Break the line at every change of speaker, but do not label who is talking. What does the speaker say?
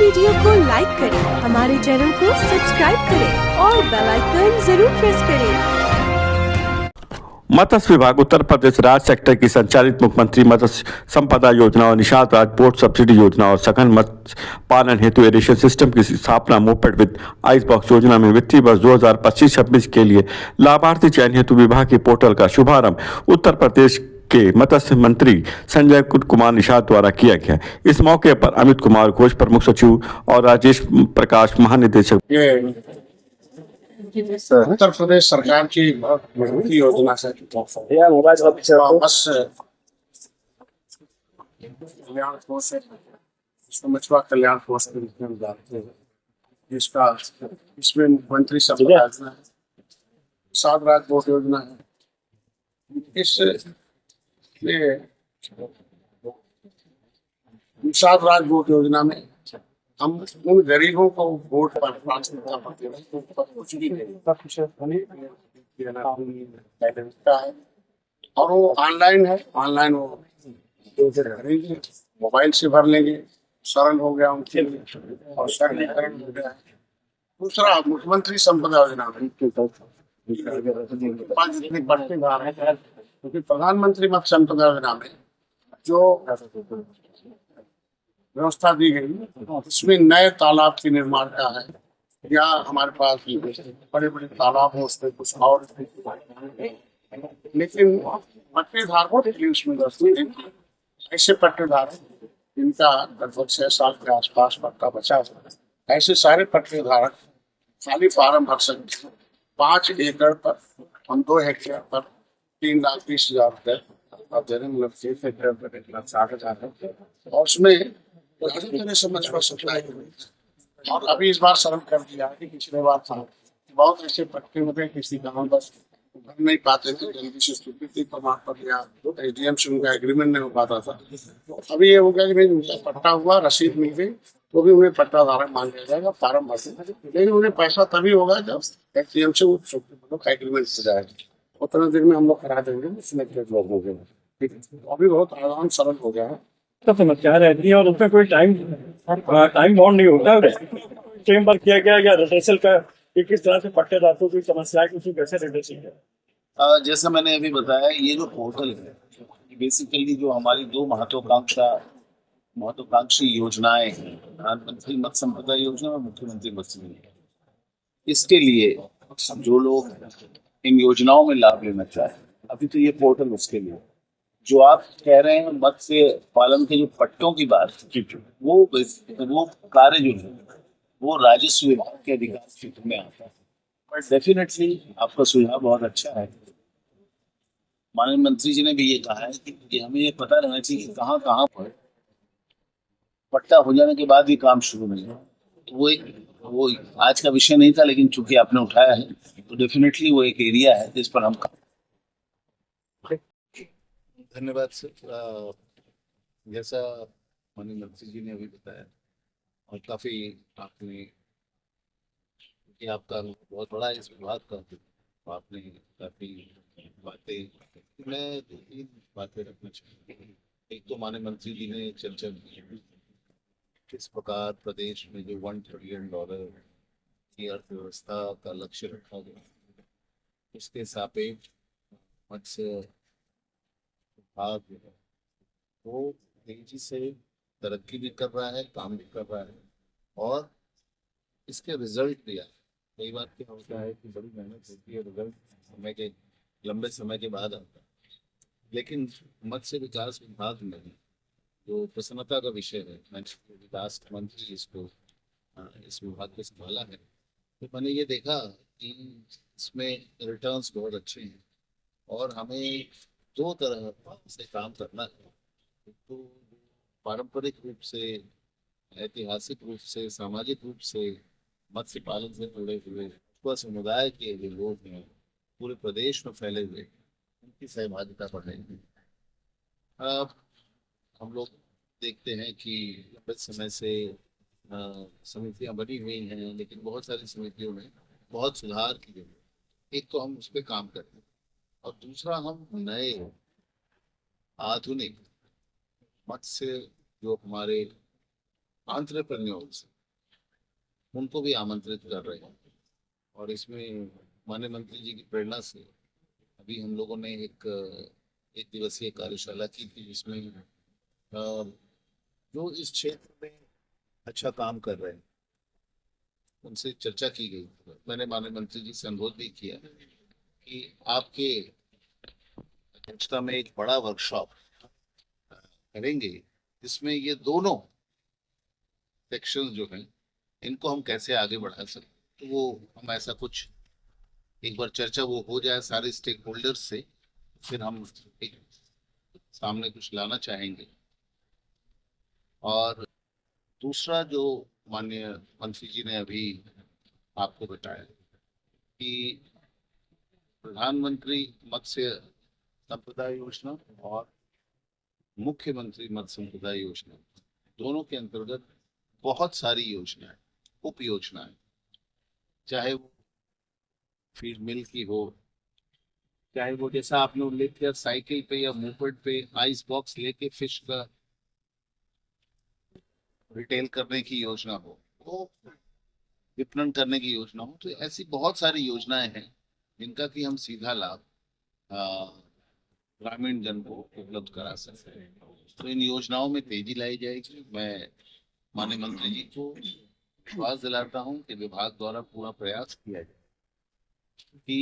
Video को like करें, हमारे चैनल को सब्सक्राइब करें और बेल आइकन जरूर प्रेस करें।
मत्स्य विभाग उत्तर प्रदेश राज्य सेक्टर की संचालित मुख्यमंत्री मत्स्य संपदा योजना और निषाद राज पोर्ट सब्सिडी योजना और सघन मत्स्य पालन हेतु इरिगेशन सिस्टम की स्थापना मोपेड विद आइस बॉक्स योजना में वित्तीय वर्ष 2025-26 के लिए लाभार्थी चयन हेतु विभाग के पोर्टल का शुभारंभ उत्तर प्रदेश के मत्स्य मंत्री संजय कुमार निषाद द्वारा किया गया। इस मौके पर अमित कुमार घोष प्रमुख सचिव और राजेश प्रकाश महानिदेशक
उत्तर प्रदेश सरकार की बहुत बड़ी योजना है कल्याण कोष, इसको मछुआ कल्याण कोष के रूप में जानते हैं, जिसका इसमें मुख्यमंत्री संपदा योजना है, निषाद राज पोर्ट योजना है। इस निषाद राज पोर्ट योजना में हम उन गरीबों को वोट पर प्राथमिकता पाते हैं, कुछ भी नहीं है और वो ऑनलाइन है, ऑनलाइन वो भरेंगे, मोबाइल से भर लेंगे, सरल हो गया उनके लिए और सरलीकरण हो गया है। दूसरा मुख्यमंत्री संपदा योजना में जितनी बढ़ती जा रही है, क्योंकि प्रधानमंत्री मत्स्य संपदा योजना में जो व्यवस्था दी गई इसमें नए तालाब के निर्माण का है, या हमारे पास बड़े बड़े तालाब हैं उसमें कुछ और, लेकिन पट्टेधारकों के लिए उसमें ऐसे पट्टेधारक जिनका लगभग 6 साल के आसपास पट्टा बचा हुआ है, ऐसे सारे पट्टेधारक खाली फार्म भर सकते हैं। 5 एकड़ पर हम 2 हेक्टेयर पर 3,20,000 रुपये दे रहे, मतलब 1 हेक्टेयर पर 1,60,000 और उसमें मछुआ सप्लाई हुई। और अभी इस बार सरल कर दिया है कि पिछले बार था बहुत ऐसे पट्टे होते किसी गाँव बस भर नहीं पाते थे, जल्दी से स्वीकृति प्रमाण पत्र या एसडीएम से उनका एग्रीमेंट नहीं हो पाता था। तो अभी ये हो गया कि नहीं, उनका पट्टा हुआ, रसीद मिल गई, तो भी उन्हें पट्टा धारक मान लिया जाएगा, फार्म भर देंगे, लेकिन उन्हें पैसा तभी होगा जब एसडीएम से वो एग्रीमेंट हो जाएगा। उतना दिन में हम लोग करा देंगे, लोगों के ठीक है। अभी बहुत आसान सरल हो गया है,
तो समस्या रहती है और उसमें कोई टाइम बाउंड नहीं होता है। टाइम पर किया गया या रिड्रेसल का किस तरह से पट्टेदारों की समस्या है, उसको कैसे रिड्रेसल किया?
जैसा मैंने अभी बताया, ये जो पोर्टल है बेसिकली जो हमारी 2 महत्वाकांक्षी योजनाएं हैं, प्रधानमंत्री मत्स्य संपदा योजना और मुख्यमंत्री मत्स्य योजना, इसके लिए जो लोग इन योजनाओं में लाभ लेना चाहे, अभी तो ये पोर्टल उसके लिए जो आप कह रहे हैं मत्स्य पालन के जो पट्टों की बात, वो कार्य जो है वो राजस्व विभाग के अधिकार क्षेत्र में आता है। बट डेफिनेटली आपका सुझाव बहुत अच्छा है। माननीय मंत्री जी ने भी ये कहा है कि हमें ये पता रहना चाहिए कि कहाँ कहाँ पर पट्टा हो जाने के बाद भी काम शुरू नहीं है। तो वो आज का विषय नहीं था, लेकिन चूंकि आपने उठाया है तो डेफिनेटली वो एक एरिया है जिस पर हम
धन्यवाद सर। जैसा माननीय मंत्री जी ने अभी बताया और काफ़ी आपने कि आपका बहुत बड़ा इस विभाग का, तो आपने काफ़ी बातें, मैं 2-3 बातें रखना चाहूँगा। एक तो माननीय मंत्री जी ने चर्चा की किस प्रकार प्रदेश में जो $1 ट्रिलियन की अर्थव्यवस्था का लक्ष्य रखा गया, उसके सापेक्ष मत्स्य विभाग जो है वो तेजी से तरक्की भी कर रहा है, काम भी कर रहा है और इसके रिजल्ट भी आए। कई बार क्या होता है कि बड़ी मेहनत होती है, रिजल्ट लंबे समय के बाद आता है, लेकिन मत्स्य विकास विभाग में जो प्रसन्नता का विषय है, विकास मंत्री इसको इस विभाग को संभाला है, तो मैंने ये देखा कि इसमें रिटर्न्स बहुत अच्छे हैं और हमें 2 तरह से काम करना है। तो पारंपरिक रूप से, ऐतिहासिक रूप से, सामाजिक रूप से मत्स्य पालन से जुड़े हुए समुदाय के जो लोग हैं पूरे प्रदेश में फैले हुए, उनकी सहभागिता बढ़ाएंगे। अब हम लोग देखते हैं कि लंबे समय से समितियां बनी हुई हैं, लेकिन बहुत सारी समितियों में बहुत सुधार किए हुए। एक तो हम उस पर काम करते हैं और दूसरा हम नए आधुनिक मत्स्य जो हमारे एंटरप्रेन्योर्स उनको भी आमंत्रित कर रहे हैं। और इसमें माननीय मंत्री जी की प्रेरणा से अभी हम लोगों ने एक दिवसीय कार्यशाला की थी, जिसमें जो इस क्षेत्र में अच्छा काम कर रहे हैं उनसे चर्चा की गई। मैंने माननीय मंत्री जी से अनुरोध भी किया कि आपके अध्यक्षता में एक बड़ा वर्कशॉप करेंगे, जिसमें ये दोनों सेक्शन जो हैं इनको हम कैसे आगे बढ़ा सकते, तो वो हम ऐसा कुछ एक बार चर्चा वो हो जाए सारे स्टेक होल्डर्स से, फिर हम एक सामने कुछ लाना चाहेंगे। और दूसरा जो माननीय मंत्री जी ने अभी आपको बताया कि प्रधानमंत्री मत्स्य संपदा योजना और मुख्यमंत्री मत्स्य संपदा योजना दोनों के अंतर्गत बहुत सारी योजनाएं, उप योजनाएं, चाहे वो फीड मिल की हो, चाहे वो जैसा आपने उल्लेख किया साइकिल पे या मोपेड पे आइस बॉक्स लेके फिश का रिटेल करने की योजना हो, वो विपणन करने की योजना हो, तो ऐसी बहुत सारी योजनाएं हैं जिनका कि हम सीधा लाभ ग्रामीण जन को उपलब्ध करा सकते हैं। तो इन योजनाओं में तेजी लाई जाएगी। मैं माननीय मंत्री जी को विश्वास दिलाता हूं कि विभाग द्वारा पूरा प्रयास किया जाए कि